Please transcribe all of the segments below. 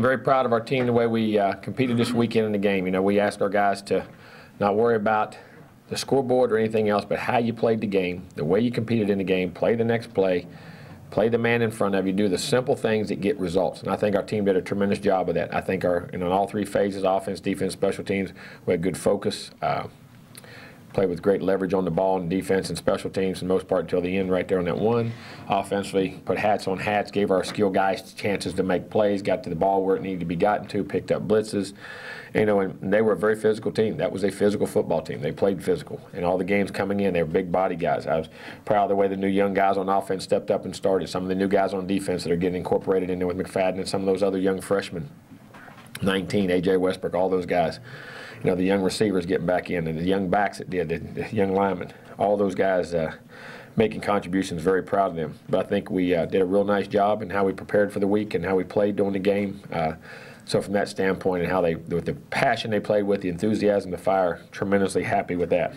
Very proud of our team, the way we competed this weekend in the game. You know, we asked our guys to not worry about the scoreboard or anything else, but how you played the game, the way you competed in the game, play the next play the man in front of you, do the simple things that get results. And I think our team did a tremendous job of that. I think in all three phases, offense, defense, special teams, we had good focus. Played with great leverage on the ball and defense and special teams for the most part until the end right there on that one. Offensively, put hats on hats, gave our skill guys chances to make plays, got to the ball where it needed to be gotten to, picked up blitzes. You know, and they were a very physical team. That was a physical football team. They played physical. And all the games coming in, they were big body guys. I was proud of the way the new young guys on offense stepped up and started. Some of the new guys on defense that are getting incorporated in there with McFadden and some of those other young freshmen. 19, A.J. Westbrook, all those guys. You know, the young receivers getting back in, and the young backs that did, the young linemen, all those guys making contributions, very proud of them. But I think we did a real nice job in how we prepared for the week and how we played during the game. So from that standpoint and how they, with the passion they played with, the enthusiasm, the fire, tremendously happy with that.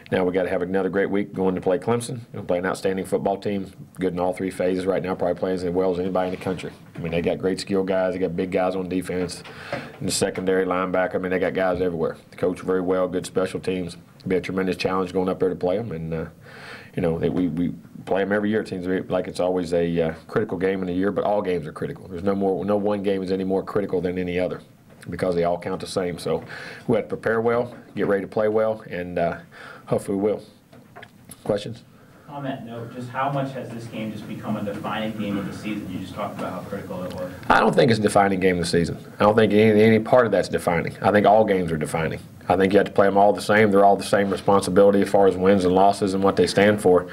Now we got to have another great week going to play Clemson. We'll play an outstanding football team, good in all three phases right now, probably playing as well as anybody in the country. I mean, they got great skill guys. They got big guys on defense, in the secondary, linebacker. I mean, they got guys everywhere. They coach very well, good special teams. It'll be a tremendous challenge going up there to play them. And, you know, we play them every year. It seems like it's always a critical game in the year, but all games are critical. There's no one game is any more critical than any other because they all count the same. So we have to prepare well, get ready to play well, and hopefully we will. Questions? On that note, just how much has this game just become a defining game of the season? You just talked about how critical it was. I don't think it's a defining game of the season. I don't think any part of that's defining. I think all games are defining. I think you have to play them all the same. They're all the same responsibility as far as wins and losses and what they stand for.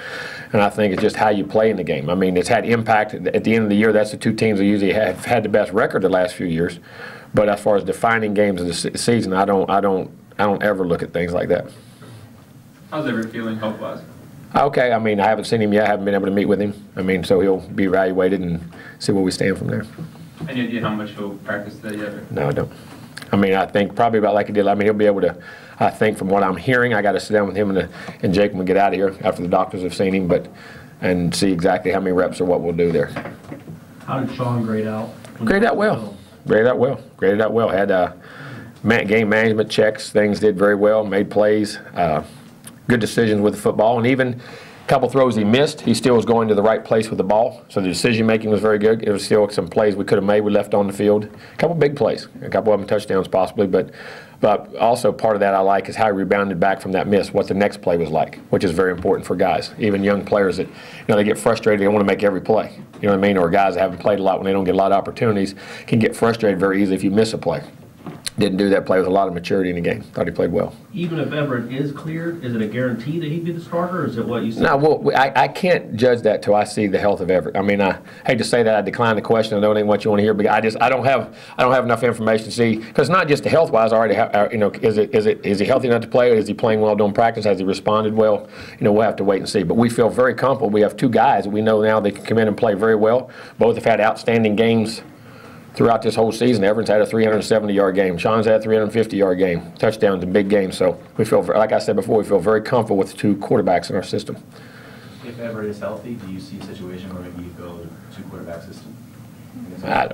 And I think it's just how you play in the game. I mean, it's had impact. At the end of the year, that's the two teams that usually have had the best record the last few years. But as far as defining games of the season, I don't ever look at things like that. How's Everett feeling health-wise? Okay, I mean, I haven't seen him yet. I haven't been able to meet with him. I mean, so he'll be evaluated and see where we stand from there. Any idea how much he'll practice today yet? No, I don't. I mean, I think probably about like he did. I mean, he'll be able to, I think from what I'm hearing, I got to sit down with him and Jake when we get out of here after the doctors have seen him, and see exactly how many reps or what we'll do there. How did Sean grade out? Graded out well. Graded out well. Graded out well. Had game management checks. Things did very well. Made plays. Good decisions with the football, and even a couple throws he missed, he still was going to the right place with the ball. So the decision making was very good. It was still some plays we could have made. We left on the field. A couple big plays, a couple of them touchdowns possibly, but also part of that I like is how he rebounded back from that miss. What the next play was like, which is very important for guys, even young players that they get frustrated. They want to make every play. You know what I mean? Or guys that haven't played a lot when they don't get a lot of opportunities can get frustrated very easily if you miss a play. Didn't do that play with a lot of maturity in the game. Thought he played well. Even if Everett is cleared, is it a guarantee that he'd be the starter, or is it what you said? No, well, I can't judge that till I see the health of Everett. I mean, I hate to say that. I decline the question. I know it ain't what you want to hear, but I don't have enough information to see, because it's not just the health-wise. I already have, is he healthy enough to play? Is he playing well during practice? Has he responded well? We'll have to wait and see. But we feel very comfortable. We have two guys that we know now they can come in and play very well. Both have had outstanding games throughout this whole season. Everett's had a 370-yard game. Sean's had a 350-yard game. Touchdowns in big games. So we feel, like I said before, we feel very comfortable with the two quarterbacks in our system. If Everett is healthy, do you see a situation where maybe you go to two-quarterback system?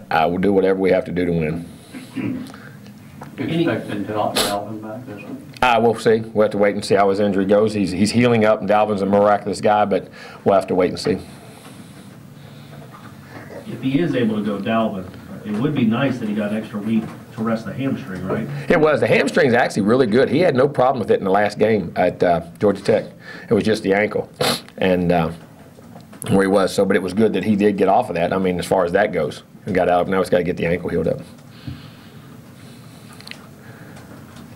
I will do whatever we have to do to win. Expecting Dalvin back this week? We'll see. We'll have to wait and see how his injury goes. He's healing up, and Dalvin's a miraculous guy, but we'll have to wait and see. If he is able to go Dalvin, it would be nice that he got an extra week to rest the hamstring, right? It was. The hamstring's actually really good. He had no problem with it in the last game at Georgia Tech. It was just the ankle and where he was. So, but it was good that he did get off of that. I mean, as far as that goes, and got out. Now he's got to get the ankle healed up.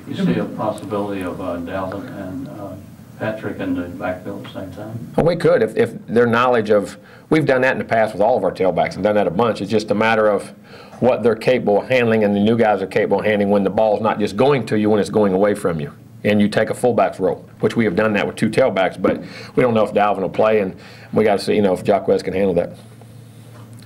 You see a possibility of Dalvin and Patrick in the backfield at the same time? Well, we could if their knowledge of. We've done that in the past with all of our tailbacks and done that a bunch. It's just a matter of what they're capable of handling, and the new guys are capable of handling when the ball's not just going to you, when it's going away from you. And you take a fullback's role, which we have done that with two tailbacks, but we don't know if Dalvin will play, and we got to see, if Jacquez can handle that.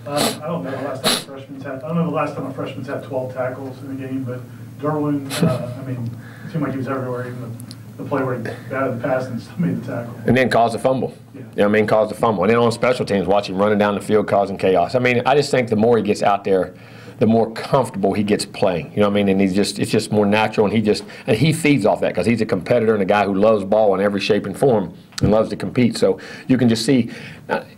I don't know the last time a freshman's had 12 tackles in a game, but Derwin, it seemed like he was everywhere, even the play where he batted the pass and still made the tackle. And then caused a fumble. Yeah. Caused a fumble. And then on special teams, watch him running down the field causing chaos. I just think the more he gets out there, the more comfortable he gets playing. You know what I mean? And it's just more natural, and he feeds off that because he's a competitor and a guy who loves ball in every shape and form and loves to compete. So you can just see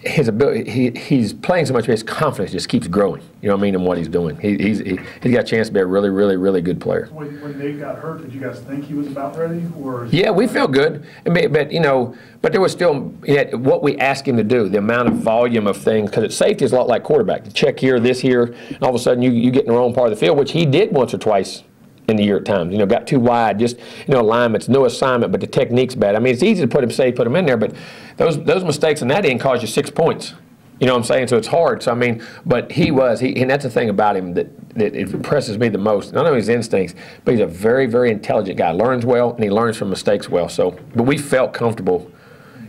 his ability. He's playing so much, his confidence just keeps growing. You know what I mean? In what he's doing, he's got a chance to be a really, really, really good player. When Nate got hurt, did you guys think he was about ready, or? Yeah, we felt good, but there was still what we asked him to do, the amount of volume of things, because safety is a lot like quarterback. The check here, this here, and all of a sudden you get in the wrong part of the field, which he did once or twice in the year at times. Got too wide, just alignments, no assignment, but the technique's bad. I mean, it's easy to put him in there, but those mistakes in that end cause you 6 points. You know what I'm saying? So it's hard. So I mean, but and that's the thing about him that it impresses me the most. Not only his instincts, but he's a very, very intelligent guy. Learns well, and he learns from mistakes well. So, but we felt comfortable,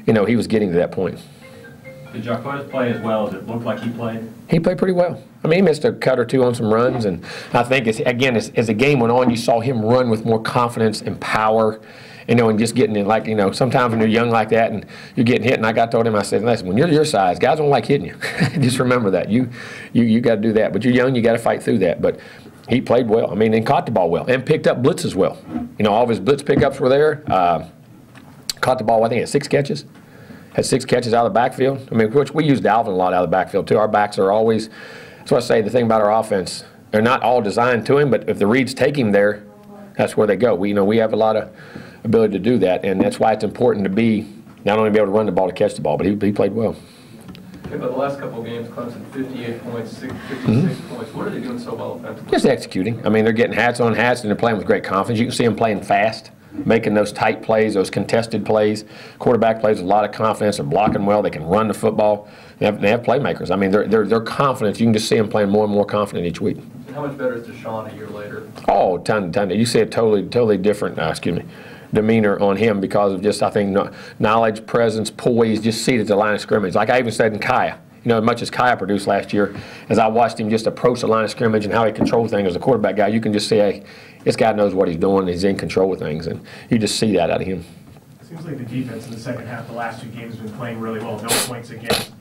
he was getting to that point. Did Jacquez play as well as it looked like he played? He played pretty well. I mean, he missed a cut or two on some runs, and I think as the game went on, you saw him run with more confidence and power. And just getting in, sometimes when you're young like that and you're getting hit, and I told him, I said, listen, when you're your size, guys don't like hitting you. Just remember that. You got to do that. But you're young, you got to fight through that. But he played well. I mean, and caught the ball well and picked up blitzes well. All of his blitz pickups were there. Caught the ball, I think, had 6 catches. Had 6 catches out of the backfield. I mean, which we use Dalvin a lot out of the backfield, too. Our backs are always, that's what I say, the thing about our offense, they're not all designed to him, but if the reads take him there, that's where they go. We have a lot of ability to do that, and that's why it's important to not only be able to run the ball to catch the ball, but he played well. Okay, but the last couple of games, Clemson 58 points, 56 points. What are they doing so well offensively? Just executing. I mean, they're getting hats on hats, and they're playing with great confidence. You can see them playing fast, making those tight plays, those contested plays. Quarterback plays with a lot of confidence. They're blocking well. They can run the football. They have playmakers. I mean, they're confident. You can just see them playing more and more confident each week. And how much better is Deshaun a year later? Oh, ton. You see a totally different, demeanor on him because of just, I think, knowledge, presence, poise, just seated at the line of scrimmage. Like I even said in Kaya, as much as Kaya produced last year, as I watched him just approach the line of scrimmage and how he controls things as a quarterback guy, you can just see, hey, this guy knows what he's doing, and he's in control of things, and you just see that out of him. It seems like the defense in the second half, the last 2 games, has been playing really well. No points against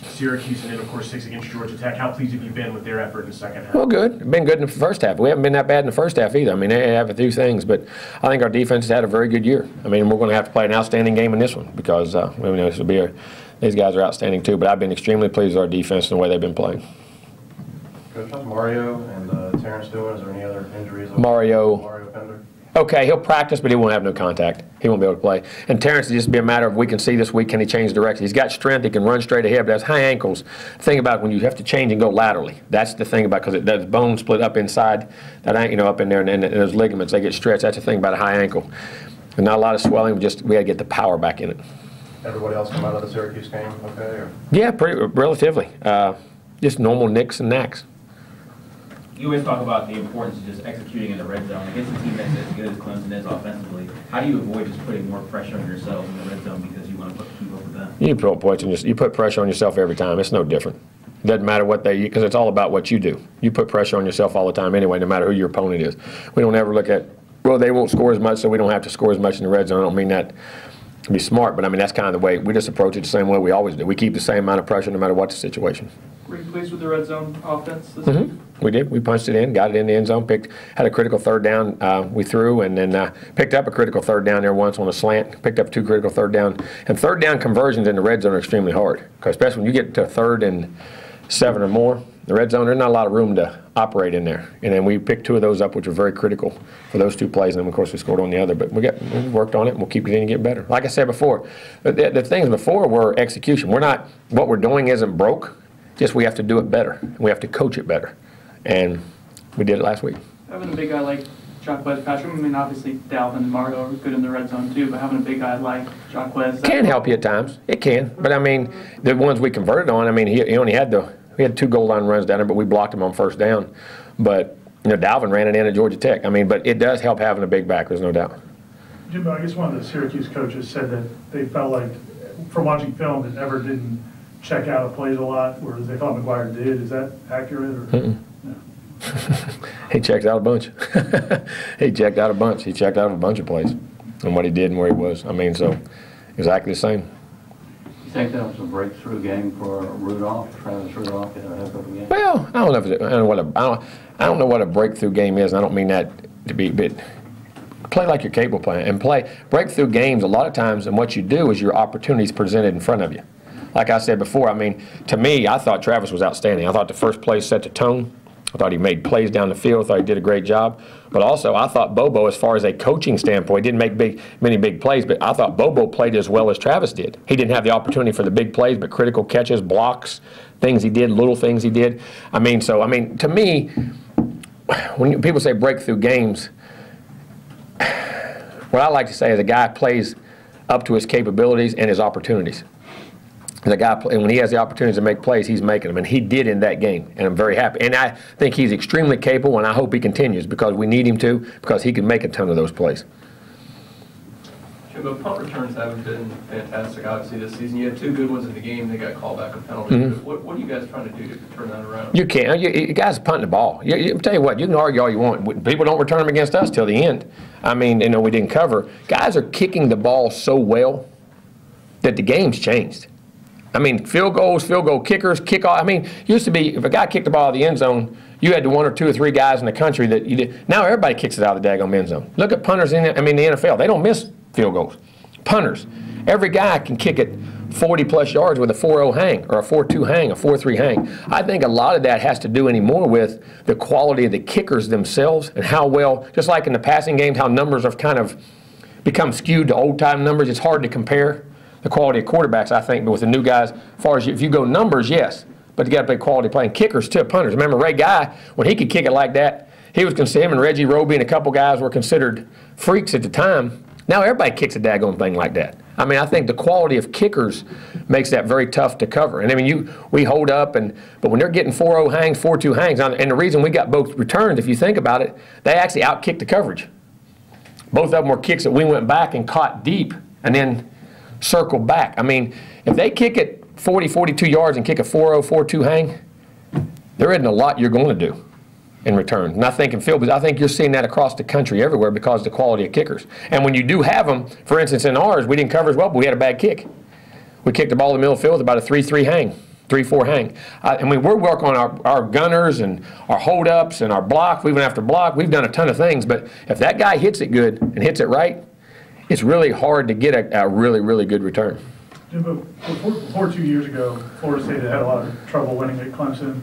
Syracuse, and then, of course, 6 against Georgia Tech. How pleased have you been with their effort in the second half? Well, good. Been good in the first half. We haven't been that bad in the first half either. I mean, they have a few things, but I think our defense has had a very good year. I mean, we're going to have to play an outstanding game in this one because this will be these guys are outstanding too. But I've been extremely pleased with our defense and the way they've been playing. Coach, how's Mario and Terrence doing? Is there any other injuries? Mario Pender? Okay, he'll practice, but he won't have no contact. He won't be able to play. And Terrence, it'll just be a matter of we can see this week, can he change direction? He's got strength, he can run straight ahead, but that's high ankles. The thing about when you have to change and go laterally, that's the thing about, because there's bone split up inside, that up in there, and those ligaments, they get stretched. That's the thing about a high ankle. And not a lot of swelling, we got to get the power back in it. Everybody else come out of the Syracuse game okay? Or? Yeah, relatively. Just normal nicks and knacks. You always talk about the importance of just executing in the red zone. Against a team that's as good as Clemson is offensively, how do you avoid just putting more pressure on yourselves in the red zone because you want to keep up with them? You put pressure on yourself every time. It's no different. It doesn't matter what because it's all about what you do. You put pressure on yourself all the time anyway, no matter who your opponent is. We don't ever look at, well, they won't score as much, so we don't have to score as much in the red zone. I don't mean that to be smart, but I mean that's kind of the way we just approach it the same way we always do. We keep the same amount of pressure no matter what the situation. Were you pleased with the red zone offense this week? We did. We punched it in, got it in the end zone, had a critical third down we threw, and then picked up a critical third down there once on a slant, picked up 2 critical third down. And third down conversions in the red zone are extremely hard, because especially when you get to 3rd and 7 or more, the red zone, there's not a lot of room to operate in there. And then we picked 2 of those up, which were very critical for those 2 plays, and then, of course, we scored on the other. But we worked on it, and we'll keep continuing to get better. Like I said before, the things before were execution. What we're doing isn't broke, just we have to do it better. We have to coach it better. And we did it last week. Having a big guy like Jacquez Patrick, I mean, obviously Dalvin and Mario are good in the red zone too, but having a big guy like Jacquez can help you at times. It can. But I mean, the ones we converted on, I mean, he only had we had 2 goal line runs down there, but we blocked him on first down. But Dalvin ran it in at Georgia Tech. I mean, but it does help having a big back, there's no doubt. Jimbo, I guess one of the Syracuse coaches said that they felt like, from watching film, that Ever didn't check out of plays a lot, whereas they thought McGuire did. Is that accurate? Or? No. He checked out a bunch. He checked out a bunch. He checked out a bunch of plays and what he did and where he was. I mean, so exactly the same. You think that was a breakthrough game for Rudolph, Travis Rudolph, had a heck of a game? Well, I don't know if it, I don't know what a breakthrough game is, and I don't mean that to be, but play like you're capable of playing, and play breakthrough games a lot of times, and what you do is your opportunities presented in front of you. Like I said before, I mean, to me, I thought Travis was outstanding. I thought the first play set the tone. I thought he made plays down the field. I thought he did a great job. But also, I thought Bobo, as far as a coaching standpoint, didn't make many big plays, but I thought Bobo played as well as Travis did. He didn't have the opportunity for the big plays, but critical catches, blocks, things he did, little things he did. I mean, to me, when people say breakthrough games, what I like to say is a guy plays up to his capabilities and his opportunities. The guy, and when he has the opportunities to make plays, he's making them, and he did in that game, and I'm very happy. And I think he's extremely capable, and I hope he continues because we need him to, because he can make a ton of those plays. Jimbo, punt returns haven't been fantastic, obviously, this season. You had 2 good ones in the game. They got called back a penalty. What are you guys trying to do to turn that around? You can't. You guys are punting the ball. I'll tell you what, you can argue all you want. People don't return them against us till the end. I mean, you know, we didn't cover. Guys are kicking the ball so well that the game's changed. I mean, field goals, field goal kickers, kickoff. I mean, used to be if a guy kicked the ball out of the end zone, you had the 1 or 2 or 3 guys in the country that you did. Now everybody kicks it out of the daggone end zone. Look at punters in the NFL. They don't miss field goals. Punters, every guy can kick it 40-plus yards with a 4-0 hang or a 4-2 hang, a 4-3 hang. I think a lot of that has to do anymore with the quality of the kickers themselves and how well, just like in the passing game, how numbers have kind of become skewed to old-time numbers. It's hard to compare the quality of quarterbacks, I think, but with the new guys, as far as if you go numbers, yes, but you got to play quality playing. Kickers too, punters. Remember Ray Guy, when he could kick it like that, he was considered, him and Reggie Roby and a couple guys were considered freaks at the time. Now everybody kicks a daggone thing like that. I mean, I think the quality of kickers makes that very tough to cover. And I mean, we hold up, but when they're getting 4-0 hangs, 4-2 hangs, and the reason we got both returns, if you think about it, they actually outkicked the coverage. Both of them were kicks that we went back and caught deep and then circled back. I mean, if they kick it 40, 42 yards and kick a 4-0, 4-2 hang, there isn't a lot you're going to do in return. And I think in field, I think you're seeing that across the country everywhere because of the quality of kickers. And when you do have them, for instance, in ours, we didn't cover as well, but we had a bad kick. We kicked the ball in the middle of the field with about a 3-3 hang, 3-4 hang. I mean, we're working on our gunners and our hold-ups and our block. We went after block. We've done a ton of things. But if that guy hits it good and hits it right, it's really hard to get a really, really good return. Jimbo, before 2 years ago, Florida State had a lot of trouble winning at Clemson.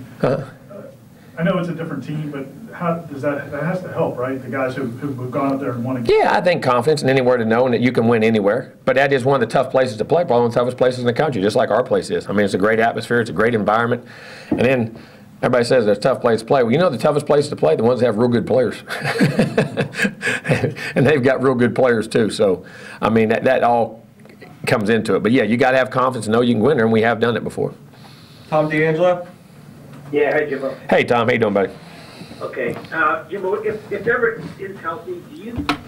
I know it's a different team, but how does that has to help, right? The guys who've gone up there and won a game. Yeah, I think confidence and anywhere to know that you can win anywhere. But that is one of the tough places to play, probably one of the toughest places in the country, just like our place is. I mean, it's a great atmosphere, it's a great environment. And then everybody says there's a tough place to play. Well, you know the toughest places to play, the ones that have real good players. And they've got real good players too. So, I mean, that all comes into it. But yeah, you got to have confidence and know you can win there, and we have done it before. Tom D'Angelo? Yeah, hey, Jimbo. Hey, Tom. How you doing, buddy? Okay. Jimbo, if Everett is healthy, do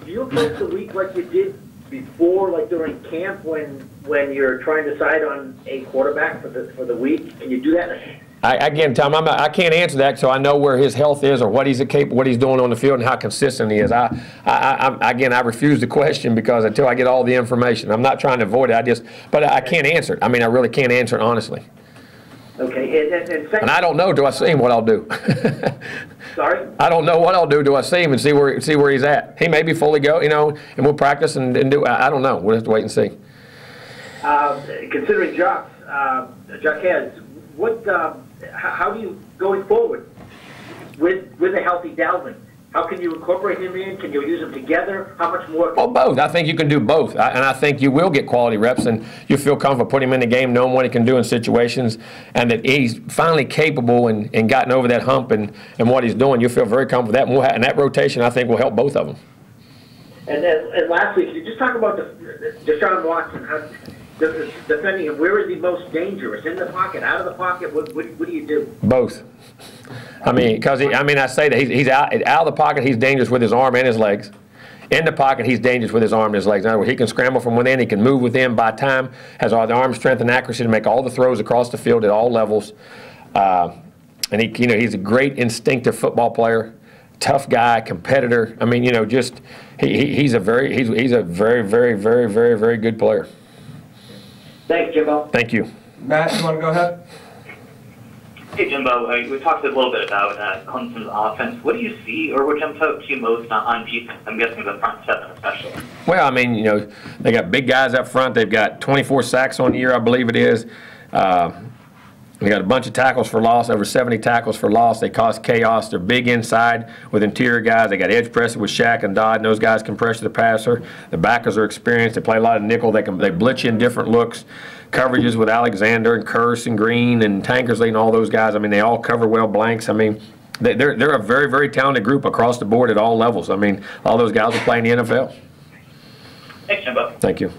you approach the week like you did before, like during camp when you're trying to decide on a quarterback for the week? Can you do that? Again, Tom, I can't answer that until I know where his health is or what he's capable, what he's doing on the field, and how consistent he is. Again, I refuse the question because until I get all the information, I'm not trying to avoid it. But I can't answer it. I mean, I really can't answer it honestly. Okay, and second, and I don't know. Do I see him? What I'll do? Sorry. I don't know what I'll do. Do I see him and see where he's at? He may be fully go, and we'll practice and do. I don't know. We'll have to wait and see. Considering Jaquez, how do you going forward with a healthy Dalvin? How can you incorporate him in? Can you use them together? How much more? Oh, both. I think you can do both. And I think you will get quality reps, and you feel comfortable putting him in the game, knowing what he can do in situations, and that he's finally capable and gotten over that hump and what he's doing. You'll feel very comfortable with that. And that rotation, I think, will help both of them. And lastly, can you just talk about Deshaun Watson? Defending him, where is he most dangerous? In the pocket, out of the pocket? What do you do? Both. I mean, because I say that he's out of the pocket. He's dangerous with his arm and his legs. In the pocket, he's dangerous with his arm and his legs. In other words, he can scramble from within. He can move within by time. Has all the arm strength and accuracy to make all the throws across the field at all levels. And he's a great instinctive football player, tough guy, competitor. I mean, he's a very, very, very, very, very, very good player. Thanks, Jimbo. Thank you. Matt, you want to go ahead? Hey, Jimbo. We talked a little bit about Clemson's offense. What do you see, or what jumps out to you most on defense? I'm guessing the front seven especially. Well, I mean, you know, they got big guys up front. They've got 24 sacks on the year, I believe it is. They got a bunch of tackles for loss, over 70 tackles for loss. They cause chaos. They're big inside with interior guys. They got edge pressing with Shaq and Dodd, and those guys can pressure the passer. The backers are experienced. They play a lot of nickel. They blitz you in different looks. Coverages with Alexander and Curse and Green and Tankersley and all those guys. I mean, they all cover well blanks. I mean, they're a very, very talented group across the board at all levels. I mean, all those guys will play in the NFL. Thanks, Jimbo. Thank you.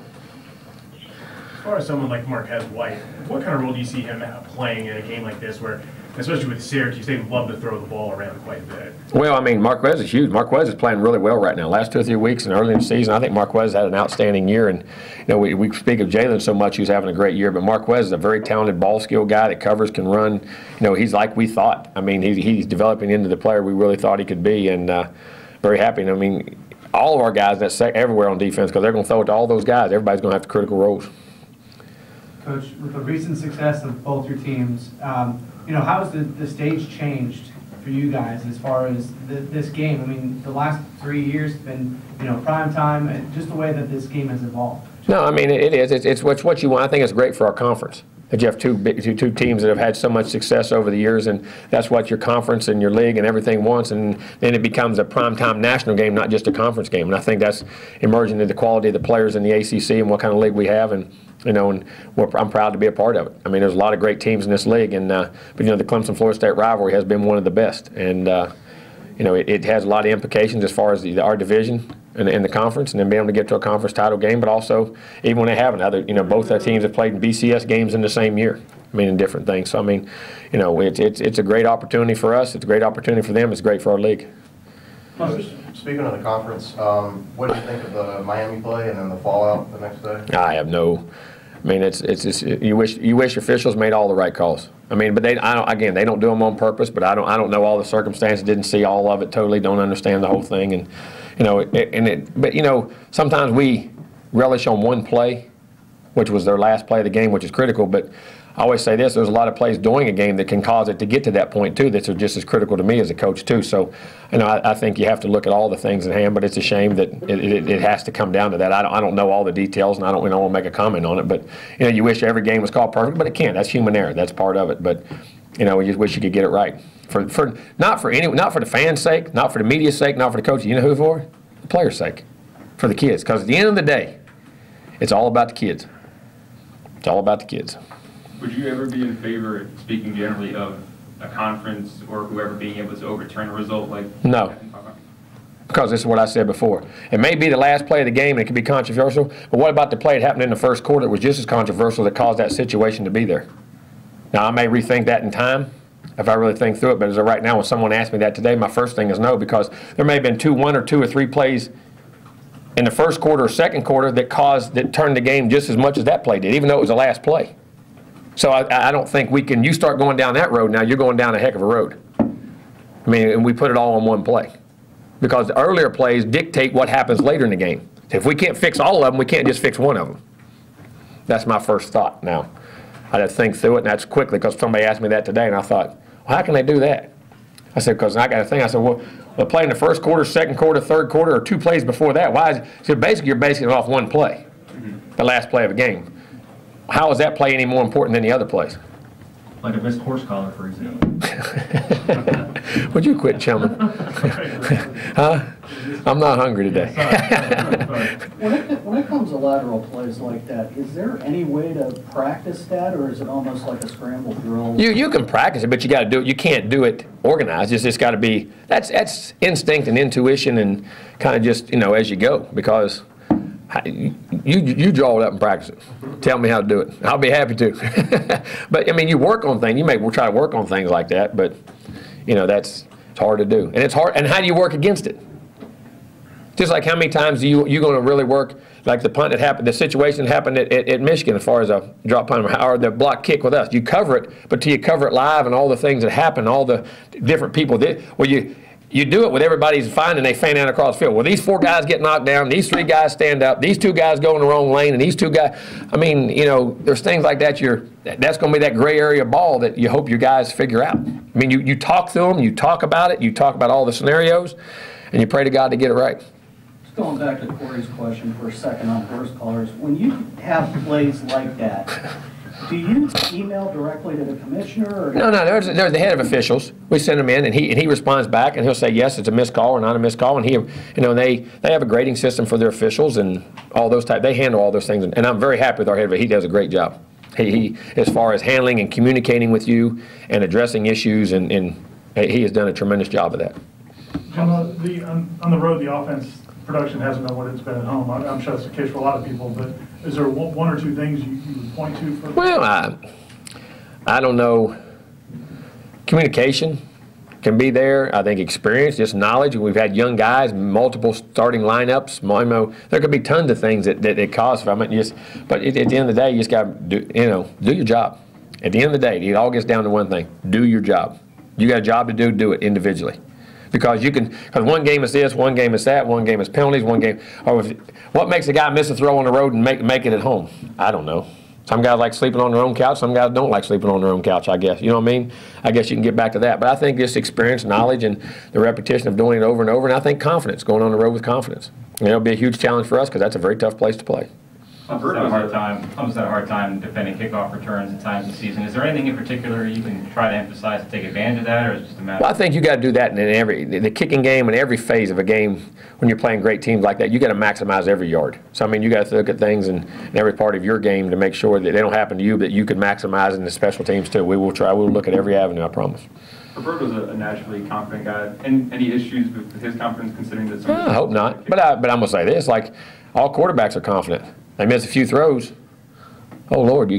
As far as someone like Marquez White, what kind of role do you see him playing in a game like this where, especially with Syracuse, they love to throw the ball around quite a bit? Well, I mean, Marquez is huge. Marquez is playing really well right now. Last 2 or 3 weeks and early in the season, I think Marquez had an outstanding year. And, you know, we speak of Jalen so much, he's having a great year. But Marquez is a very talented ball skill guy that covers, can run. You know, he's like we thought. I mean, he's developing into the player we really thought he could be. And very happy. And, I mean, all of our guys that's everywhere on defense, because they're going to throw it to all those guys. Everybody's going to have the critical roles. Coach, with the recent success of both your teams, you know, how has the stage changed for you guys as far as this game? I mean, the last 3 years have been, you know, prime time, and just the way that this game has evolved. No, I mean, it is. It's what you want. I think it's great for our conference. That you have two teams that have had so much success over the years, and that's what your conference and your league and everything wants, and then it becomes a primetime national game, not just a conference game. And I think that's emerging to the quality of the players in the ACC and what kind of league we have, and you know, and I'm proud to be a part of it. I mean, there's a lot of great teams in this league, and but you know, the Clemson-Florida State rivalry has been one of the best, and you know, it has a lot of implications as far as our division in the conference, and then being able to get to a conference title game, but also even when they have another, you know, both our teams have played in BCS games in the same year. I mean, in different things. So I mean, you know, it's a great opportunity for us. It's a great opportunity for them. It's great for our league. Speaking of the conference, what do you think of the Miami play and then the fallout the next day? I have no. I mean, it's just, you wish officials made all the right calls. I mean, but they don't do them on purpose. But I don't know all the circumstances. Didn't see all of it totally. Don't understand the whole thing. And you know, but you know, sometimes we relish on one play, which was their last play of the game, which is critical. But I always say this: there's a lot of plays during a game that can cause it to get to that point too. That are just as critical to me as a coach too. So, you know, I think you have to look at all the things in hand. But it's a shame that it has to come down to that. I don't know all the details, and I don't want to make a comment on it. But you know, you wish every game was called perfect, but it can't. That's human error. That's part of it. But you know, you just wish you could get it right. Not for the fans' sake, not for the media's sake, not for the coaches. You know who for? The players' sake, for the kids. Because at the end of the day, it's all about the kids. It's all about the kids. Would you ever be in favor, speaking generally, of a conference or whoever being able to overturn a result like? No. Because this is what I said before. It may be the last play of the game and it could be controversial, but what about the play that happened in the first quarter that was just as controversial that caused that situation to be there? Now, I may rethink that in time if I really think through it, but as of right now, when someone asked me that today, my first thing is no, because there may have been one or two or three plays in the first quarter or second quarter that turned the game just as much as that play did, even though it was the last play. So I don't think we can. You start going down that road now, you're going down a heck of a road. I mean, and we put it all on one play, because the earlier plays dictate what happens later in the game. If we can't fix all of them, we can't just fix one of them. That's my first thought. Now, I had to think through it, and that's quickly, because somebody asked me that today, and I thought, well, how can they do that? I said, because I got to think. I said, well, they're playing the first quarter, second quarter, third quarter, or two plays before that. Why is it? So basically, you're basing it off one play, the last play of a game. How is that play any more important than the other plays? Like a missed horse collar, for example. Would you quit chumming? Huh? I'm not hungry today. When it comes to lateral plays like that, is there any way to practice that, or is it almost like a scramble drill? You can practice it, but you got to do it. You can't do it organized. It's just got to be. That's instinct and intuition, and kind of just, you know, as you go, because you draw it up and practice it. Tell me how to do it. I'll be happy to. But I mean, you work on things. You may try to work on things like that, but you know, it's hard to do, and it's hard. And how do you work against it? Just like how many times are you going to really work, like the punt that happened, the situation that happened at Michigan as far as a drop punt or the block kick with us. You cover it, but till you cover it live and all the things that happen, all the different people did. Well, you do it with everybody's fine and they fan out across the field. Well, these 4 guys get knocked down, these 3 guys stand up, these 2 guys go in the wrong lane, and these 2 guys, I mean, you know, there's things like that that's going to be that gray area ball that you hope your guys figure out. I mean, you talk through them, you talk about it, you talk about all the scenarios, and you pray to God to get it right. Just going back to Corey's question for a second on horse colors, when you have plays like that, do you email directly to the commissioner? Or No, there's the head of officials. We send him in, and he responds back, and he'll say yes, it's a missed call or not a missed call. And they have a grading system for their officials and all those type. They handle all those things, and I'm very happy with our head of it. He does a great job. He as far as handling and communicating with you and addressing issues, and he has done a tremendous job of that. Jim, on the road, the offense production hasn't been what it's been at home. I'm sure that's the case for a lot of people, but is there 1 or 2 things you would point to? Well, I don't know. Communication can be there. I think experience, just knowledge. We've had young guys, multiple starting lineups. There could be tons of things that cause from it. But at the end of the day, you just got to do your job. At the end of the day, it all gets down to one thing: do your job. You got a job to do it individually. Because one game is this, one game is that, one game is penalties, one game. What makes a guy miss a throw on the road and make it at home? I don't know. Some guys like sleeping on their own couch. Some guys don't like sleeping on their own couch, I guess. You know what I mean? I guess you can get back to that. But I think just experience, knowledge, and the repetition of doing it over and over, and I think confidence, going on the road with confidence. And it'll be a huge challenge for us because that's a very tough place to play. Tom's had a hard time defending kickoff returns at times this season. Is there anything in particular you can try to emphasize to take advantage of that, or is it just a matter? Well, I think you got to do that in the kicking game and every phase of a game. When you're playing great teams like that, you got to maximize every yard. So I mean, you got to look at things in every part of your game to make sure that they don't happen to you, but you can maximize in the special teams too. We will try. We'll look at every avenue. I promise. Roberto's a naturally confident guy. Any issues with his confidence, considering that? I hope not. But I'm gonna say this: like all quarterbacks are confident. They miss a few throws. Oh Lord, you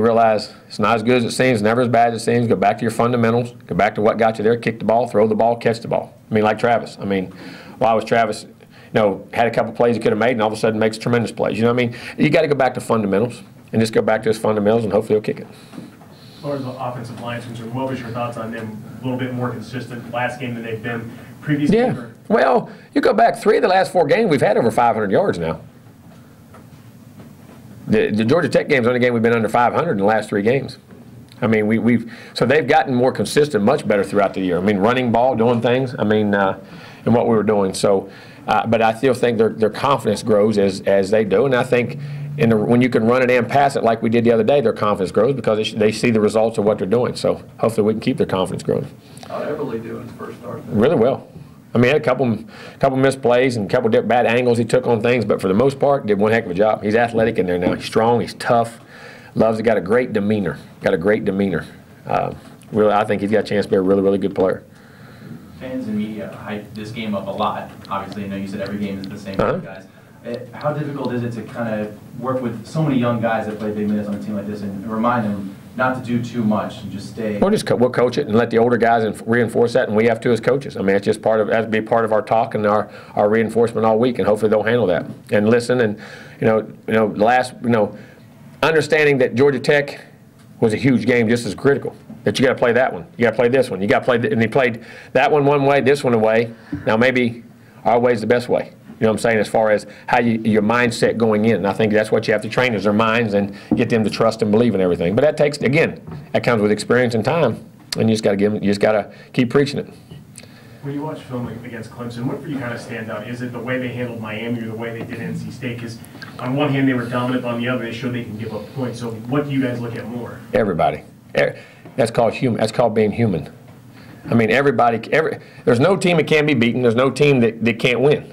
realize it's not as good as it seems, never as bad as it seems. Go back to your fundamentals. Go back to what got you there. Kick the ball, throw the ball, catch the ball. I mean, like Travis. I mean, why was Travis? Had a couple plays he could have made, and all of a sudden makes tremendous plays. You know what I mean? You got to go back to fundamentals and just go back to his fundamentals, and hopefully he'll kick it. As far as the offensive line is concerned, what was your thoughts on them? A little bit more consistent last game than they've been previously? Yeah. Well, you go back 3 of the last 4 games, we've had over 500 yards now. The Georgia Tech game's the only game we've been under 500 in the last 3 games. I mean, so they've gotten more consistent, much better throughout the year. I mean, running ball, doing things. I mean, and what we were doing. So, but I still think their confidence grows as they do, and I think when you can run it and pass it like we did the other day, their confidence grows because they see the results of what they're doing. So hopefully we can keep their confidence growing. How'd Everly do in his first start? Really well. I mean, he had a couple missed plays and a couple bad angles he took on things, but for the most part, did one heck of a job. He's athletic in there now. He's strong. He's tough. Got a great demeanor. Really, I think he's got a chance to be a really, really good player. Fans and media hype this game up a lot. Obviously, I know you said every game is the same for you guys. How difficult is it to kind of work with so many young guys that play big minutes on a team like this and remind them not to do too much and just stay? We'll coach it and let the older guys reinforce that, and we have to as coaches. I mean, it's just has to be part of our talk and our reinforcement all week, and hopefully they'll handle that and listen. And understanding that Georgia Tech was a huge game just as critical. That you got to play that one, you got to play this one, you got to play, and he played that one way, this one away. Now maybe our way is the best way. You know what I'm saying, as far as how your mindset going in. And I think that's what you have to train is their minds and get them to trust and believe in everything. But that takes, again, that comes with experience and time. And you just got to keep preaching it. When you watch film against Clemson, what for you kind of stands out? Is it the way they handled Miami or the way they did NC State? Because on one hand they were dominant, on the other they showed they can give up points. So what do you guys look at more? Everybody. That's called human. That's called being human. I mean, there's no team that can be beaten. There's no team that can't win.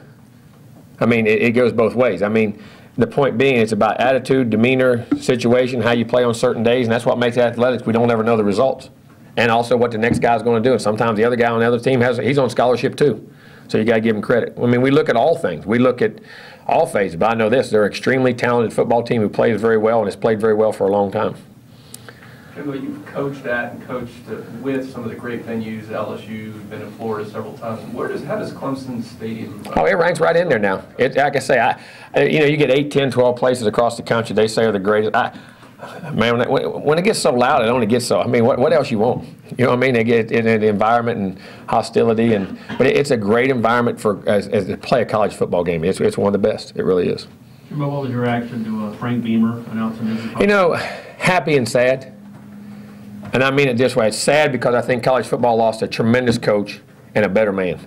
I mean, it goes both ways. I mean, the point being, it's about attitude, demeanor, situation, how you play on certain days, and that's what makes athletics. We don't ever know the results. And also what the next guy's going to do. And sometimes the other guy on the other team, he's on scholarship too. So you got to give him credit. I mean, we look at all things. We look at all phases. But I know this, they're an extremely talented football team who plays very well and has played very well for a long time. Jimbo, you've coached at and coached with some of the great venues, LSU, you've been in Florida several times. How does Clemson Stadium? Oh, it ranks right in there now. Like I say, you get 8, 10, 12 places across the country they say are the greatest. Man, when it gets so loud, it only gets so. I mean, what else you want? You know what I mean? They get in the environment and hostility, but it's a great environment for as to play a college football game. It's one of the best. It really is. Jimbo, what was your reaction to Frank Beamer announcing his? You know, happy and sad. And I mean it this way. It's sad because I think college football lost a tremendous coach and a better man.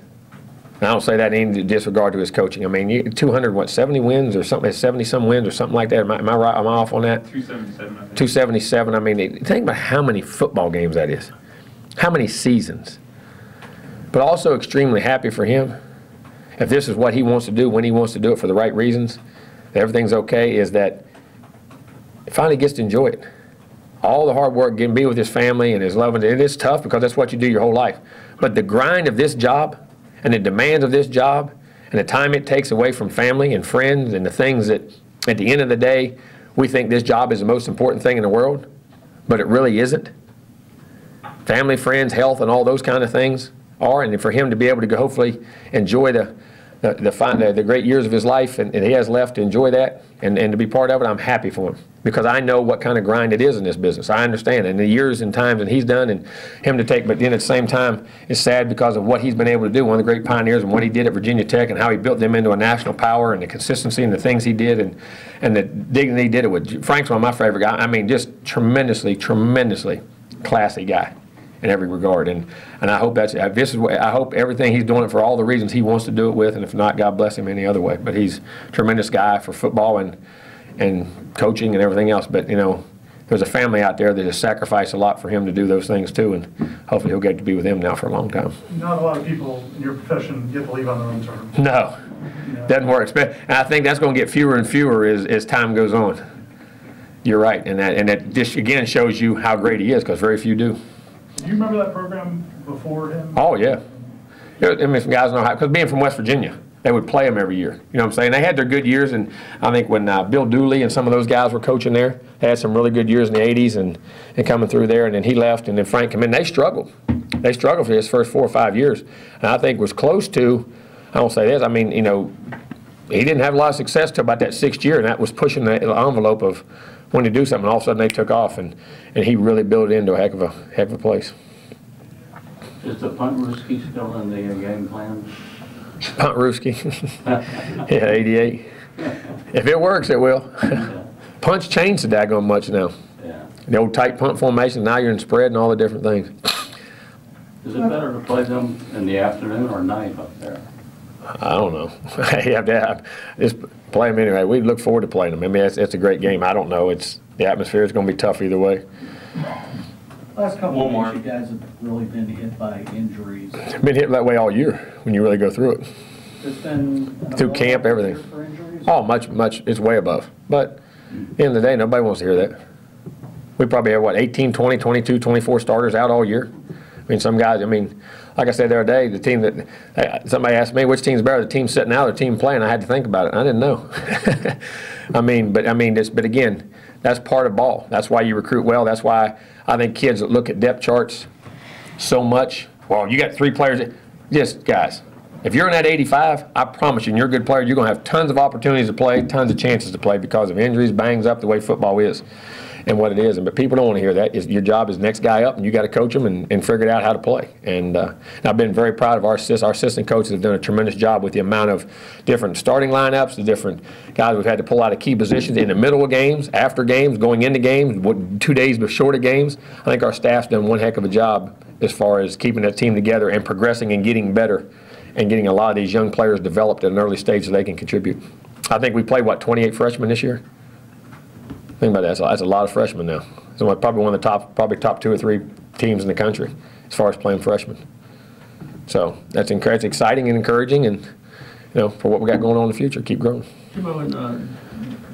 And I don't say that in any disregard to his coaching. I mean, 70 wins or something, 70-some wins or something like that. Am I right? Am I off on that? 277, I think. 277. I mean, think about how many football games that is. How many seasons. But also extremely happy for him. If this is what he wants to do, when he wants to do it for the right reasons, everything's okay, is that he finally gets to enjoy it. All the hard work, getting to be with his family and his love, and it is tough because that's what you do your whole life. But the grind of this job and the demands of this job and the time it takes away from family and friends and the things that at the end of the day we think this job is the most important thing in the world, but it really isn't. Family, friends, health, and all those kind of things are, and for him to be able to go hopefully enjoy the great years of his life and he has left to enjoy that and to be part of it, I'm happy for him because I know what kind of grind it is in this business. I understand, and the years and times that he's done and him to take, but then at the same time it's sad because of what he's been able to do, one of the great pioneers, and what he did at Virginia Tech and how he built them into a national power and the consistency and the things he did and the dignity he did it with. Frank's one of my favorite guys. I mean, just tremendously classy guy in every regard, and I hope I hope everything he's doing it for all the reasons he wants to do it with, and if not, God bless him any other way. But he's a tremendous guy for football and coaching and everything else. But you know, there's a family out there that has sacrificed a lot for him to do those things too, and hopefully he'll get to be with them now for a long time. Not a lot of people in your profession get to leave on their own terms. No, doesn't work. And I think that's going to get fewer and fewer as time goes on. You're right, and that just again shows you how great he is because very few do. Do you remember that program before him? Oh, yeah. I mean, some guys know how, because being from West Virginia, they would play them every year. You know what I'm saying? They had their good years, and I think when Bill Dooley and some of those guys were coaching there, they had some really good years in the 80s and coming through there, and then he left, and then Frank came in. They struggled. They struggled for his first 4 or 5 years. And I think was close to, I won't say this, I mean, you know, he didn't have a lot of success till about that 6th year, and that was pushing the envelope of when to do something. All of a sudden they took off, and he really built it into a heck of a place. Is the punt Ruski still in the game plan? Punt Ruski? Yeah, 88. If it works, it will. Punts changed the daggone much now. Yeah. The old tight punt formation, now you're in spread and all the different things. Is it better to play them in the afternoon or night up there? I don't know. You have to just play them anyway. We look forward to playing them. I mean, it's a great game. I don't know. The atmosphere is going to be tough either way. Last couple of years, you guys have really been hit by injuries. Been hit that way all year when you really go through it. It's been through camp, everything. Oh, much. It's way above. But at the end of the day, nobody wants to hear that. We probably have, 18, 20, 22, 24 starters out all year. I mean, some guys, like I said the other day, the team that, somebody asked me, which team's better, the team sitting out or the team playing? I had to think about it. I didn't know. But again, that's part of ball. That's why you recruit well. That's why I think kids that look at depth charts so much, well, you got 3 players. Just, guys, if you're in that 85, I promise you, and you're a good player, you're going to have tons of opportunities to play, tons of chances to play because of injuries, bangs up, the way football is and what it is. But people don't want to hear that. Your job is next guy up, and you got to coach them and figure out how to play. And I've been very proud of our assistant coaches have done a tremendous job with the amount of different starting lineups, the different guys we've had to pull out of key positions in the middle of games, after games, going into games, 2 days before the games. I think our staff's done one heck of a job as far as keeping that team together and progressing and getting better and getting a lot of these young players developed at an early stage so they can contribute. I think we played, 28 freshmen this year? Think about that. That's a lot of freshmen now. So probably one of the top 2 or 3 teams in the country as far as playing freshmen. So that's exciting and encouraging, and for what we got going on in the future, keep growing. Jimbo,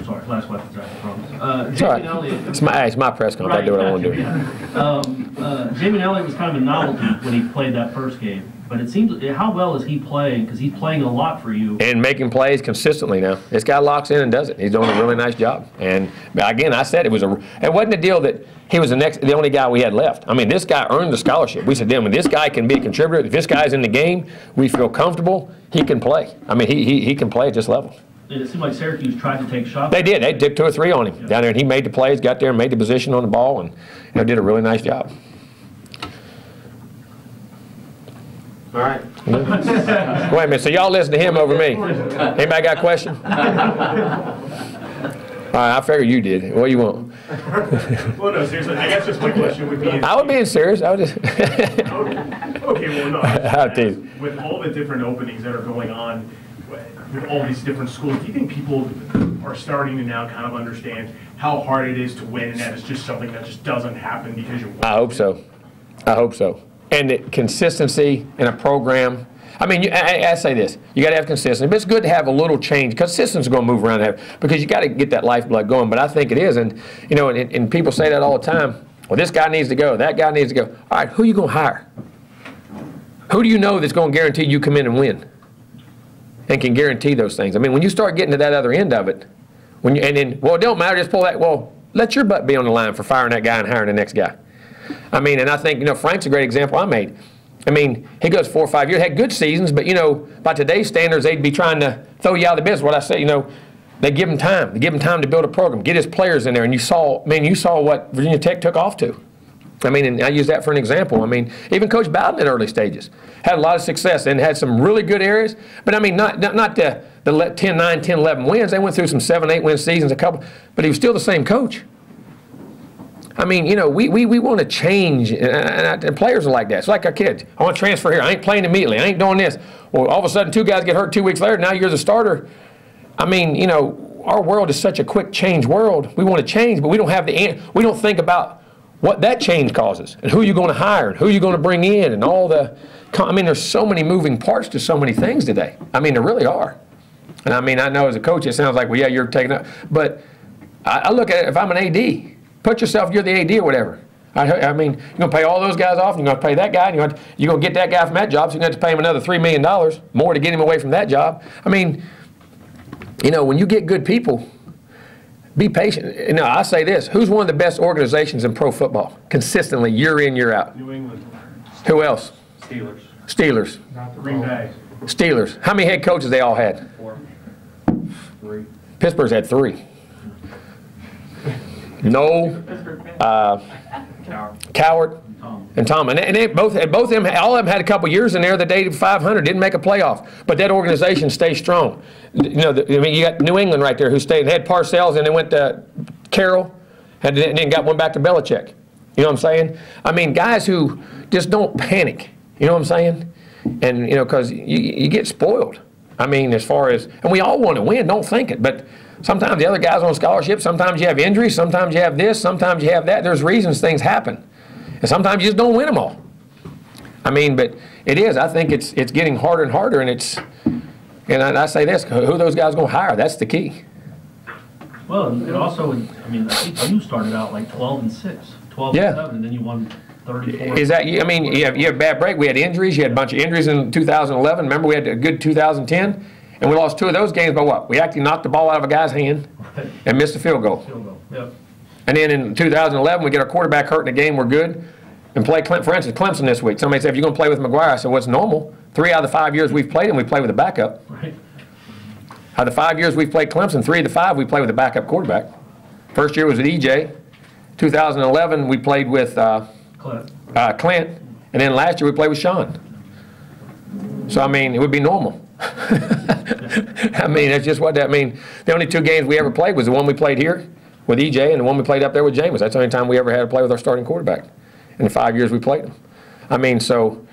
sorry, last question. I promise. Jamie Elliott. It's my press conference. I do what I want to do. Jamie Elliott was kind of a novelty when he played that first game. But it seems, how well is he playing? Because he's playing a lot for you. And making plays consistently now. This guy locks in and does it. He's doing a really nice job. And again, I said it wasn't a deal that he was the only guy we had left. I mean, this guy earned the scholarship. We said, when this guy can be a contributor, if this guy's in the game, we feel comfortable, he can play. I mean, he can play at this level. it seemed like Syracuse tried to take shots. They did. They did 2 or 3 on him down there, and he made the plays, got there and made the position on the ball, and did a really nice job. All right. Wait a minute. So y'all listen to him over me. Anybody got a question? All right, I figure you did. What do you want? Well, no, seriously, I guess just my question would be. I was being serious. I was just. Okay, well, no. With all the different openings that are going on, with all these different schools, do you think people are starting to now kind of understand how hard it is to win, and that it's just something that just doesn't happen because you? I hope so. I hope so. And the consistency in a program. I mean, I say this, you got to have consistency, but it's good to have a little change because systems are going to move around there because you got to get that lifeblood going. But I think it is, and you know, and people say that all the time. Well, this guy needs to go, that guy needs to go. All right, who are you going to hire? Who do you know that's going to guarantee you come in and win, and can guarantee those things? I mean, when you start getting to that other end of it, and then well, it don't matter, just pull that. Well, let your butt be on the line for firing that guy and hiring the next guy. I mean, and I think, you know, Frank's a great example I made. I mean, he goes 4 or 5 years, had good seasons, but, you know, by today's standards, they'd be trying to throw you out of the business. What I say, you know, they give him time. They give him time to build a program, get his players in there, and you saw what Virginia Tech took off to. I mean, and I use that for an example. I mean, even Coach Bowden at early stages had a lot of success and had some really good areas, but I mean, not the 10, 9, 10, 11 wins. They went through some 7, 8 win seasons, a couple, but he was still the same coach. I mean, you know, we want to change, and players are like that. It's like our kids. I want to transfer here. I ain't playing immediately. I ain't doing this. Well, all of a sudden, 2 guys get hurt 2 weeks later. Now you're the starter. I mean, you know, our world is such a quick change world. We want to change, but we don't have we don't think about what that change causes and who you're going to hire and who you're going to bring in and all the. I mean, there's so many moving parts to so many things today. I mean, there really are. And I mean, I know as a coach, it sounds like, well, yeah, you're taking up, but I look at it. If I'm an AD. Put yourself, you're the AD or whatever. I mean, you're going to pay all those guys off, and you're going to pay that guy, and you're going to get that guy from that job, so you're going to have to pay him another $3 million more to get him away from that job. I mean, you know, when you get good people, be patient. You know, I say this, who's one of the best organizations in pro football, consistently, year in, year out? New England. Who else? Steelers. Steelers. Green Bay. Steelers. How many head coaches they all had? 4. 3. Pittsburgh's had 3. No, Coward, and Tom, and they both of them, all of them had a couple years in there that they did 500, didn't make a playoff, but that organization stays strong. You know, I mean, you got New England right there who stayed. They had Parcells, and they went to Carroll, and then got one back to Belichick. You know what I'm saying? I mean, guys who just don't panic. You know what I'm saying? And you know, because you get spoiled. I mean, as far as, and we all want to win. Don't think it, but. Sometimes the other guys on scholarship, sometimes you have injuries, sometimes you have this, sometimes you have that. There's reasons things happen. And sometimes you just don't win them all. I mean, but it is. I think it's getting harder and harder, and I say this, who those guys going to hire? That's the key. Well, and also, I mean, I think you started out like 12-6, 12-7, and then you won 34. Is that, I mean, you have a bad break. We had injuries. You had a bunch of injuries in 2011. Remember, we had a good 2010. And we lost 2 of those games by what? We actually knocked the ball out of a guy's hand and missed a field goal. Yep. And then in 2011, we get our quarterback hurt in a game we're good and play, for instance, Clemson this week. Somebody said, if you're going to play with McGuire, I said, what's normal? 3 out of the 5 years we've played him, we play with a backup. Right. Out of the 5 years we've played Clemson, 3 of the 5 we play with a backup quarterback. First year was with EJ. 2011, we played with Clint. And then last year we played with Sean. So, I mean, it would be normal. I mean, that's just what that means. The only 2 games we ever played was the one we played here with EJ and the one we played up there with James. That's the only time we ever had to play with our starting quarterback in the 5 years we played him. I mean, so,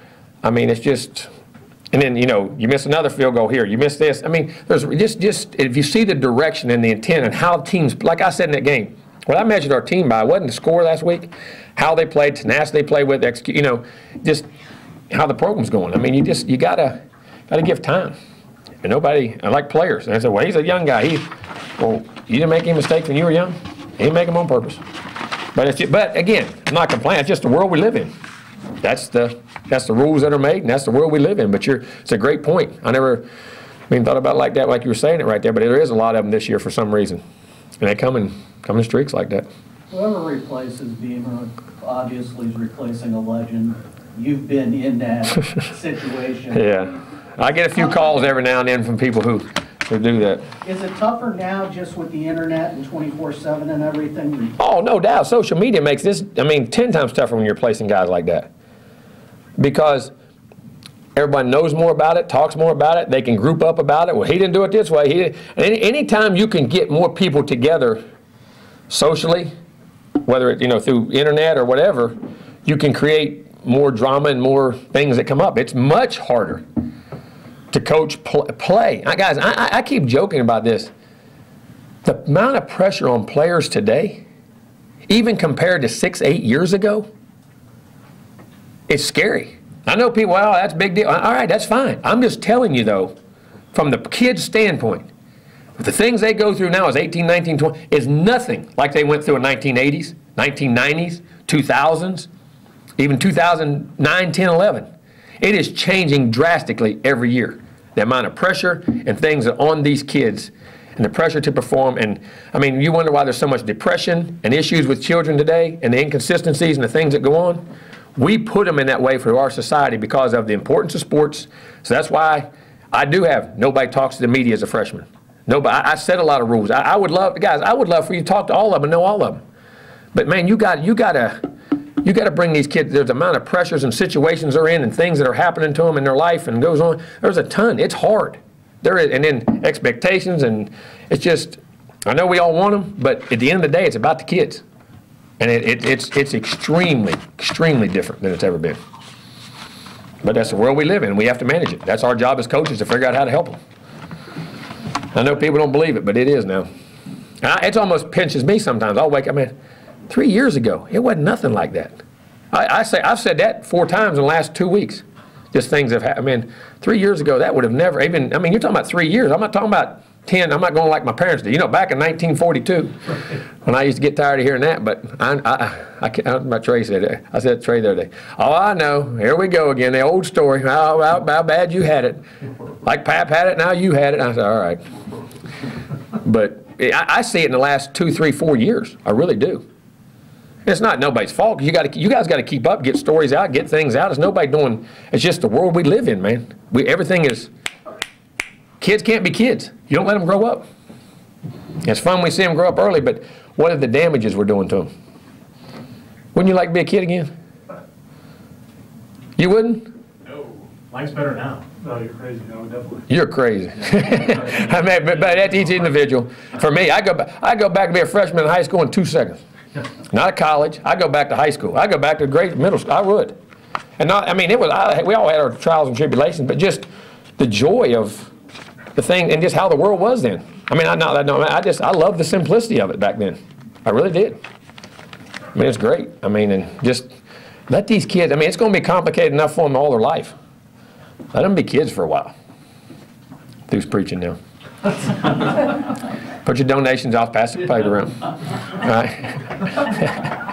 I mean, it's just, and then, you know, you miss another field goal here. You miss this. I mean, there's just if you see the direction and the intent and how teams, like I said in that game, what I measured our team by wasn't the score last week, how they played, tenacity they played with, execute, you know, just how the program's going. I mean, you gotta give time. And nobody, I like players. And I said, well, he's a young guy. Well, you didn't make any mistakes when you were young? He didn't make them on purpose. But again, I'm not complaining. It's just the world we live in. That's the rules that are made, and that's the world we live in. But it's a great point. I never even thought about it like that, like you were saying it right there. But there is a lot of them this year for some reason. And they come in streaks like that. Whoever replaces Beamer obviously is replacing a legend. You've been in that situation. Yeah. I get a few calls every now and then from people who to do that. Is it tougher now just with the internet and 24/7 and everything? Oh, no doubt. Social media makes this, 10 times tougher when you're placing guys like that. Because everybody knows more about it, talks more about it, they can group up about it. Well, he didn't do it this way. Anytime you can get more people together socially, whether it, through internet or whatever, you can create more drama and more things that come up. It's much harder to coach play. Guys, I keep joking about this. The amount of pressure on players today, even compared to 6, 8 years ago, it's scary. I know people, well, that's a big deal. All right, that's fine. I'm just telling you, though, from the kid's standpoint, the things they go through now as 18, 19, 20 is nothing like they went through in 1980s, 1990s, 2000s, even 2009, 10, 11. It is changing drastically every year. The amount of pressure and things that are on these kids and the pressure to perform. And, you wonder why there's so much depression and issues with children today and the inconsistencies and the things that go on. We put them in that way for our society because of the importance of sports. So that's why I do have nobody talks to the media as a freshman. Nobody. I set a lot of rules. I would love, guys, I would love for you to talk to all of them and know all of them. But man, you got to bring these kids. There's the amount of pressures and situations they're in and things that are happening to them in their life and goes on. There's a ton. It's hard. There is, and then expectations, and it's just. I know we all want them, but at the end of the day, it's about the kids, and it's extremely, extremely different than it's ever been. But that's the world we live in, and we have to manage it. That's our job as coaches, to figure out how to help them. I know people don't believe it, but it is now. It almost pinches me sometimes. I'll wake up, 3 years ago, it wasn't nothing like that. I've said that 4 times in the last 2 weeks. Just things have happened. 3 years ago, that would have never even, you're talking about 3 years. I'm not talking about 10. I'm not going like my parents did. Back in 1942, when I used to get tired of hearing that, but my Trey said it. I said to Trey the other day, oh, I know. Here we go again, the old story. How bad you had it. Like Pap had it, now you had it. I said, all right. But I see it in the last 2, 3, 4 years. I really do. It's not nobody's fault. You guys got to keep up, get stories out, get things out. It's nobody doing. It's just the world we live in, man. Everything is. Kids can't be kids. You don't let them grow up. It's fun when we see them grow up early, but what are the damages we're doing to them? Wouldn't you like to be a kid again? You wouldn't? No. Life's better now. No, you're crazy. No, definitely. You're crazy. But that's each individual. For me, I go back to be a freshman in high school in 2 seconds. Not a college. I go back to high school. I go back to grade middle school. I would. And we all had our trials and tribulations, but just the joy of the thing and just how the world was then. I love the simplicity of it back then. I really did. It's great. And just let these kids, it's going to be complicated enough for them all their life. Let them be kids for a while. Who's preaching now? Put your donations off, pass the plate around. All right.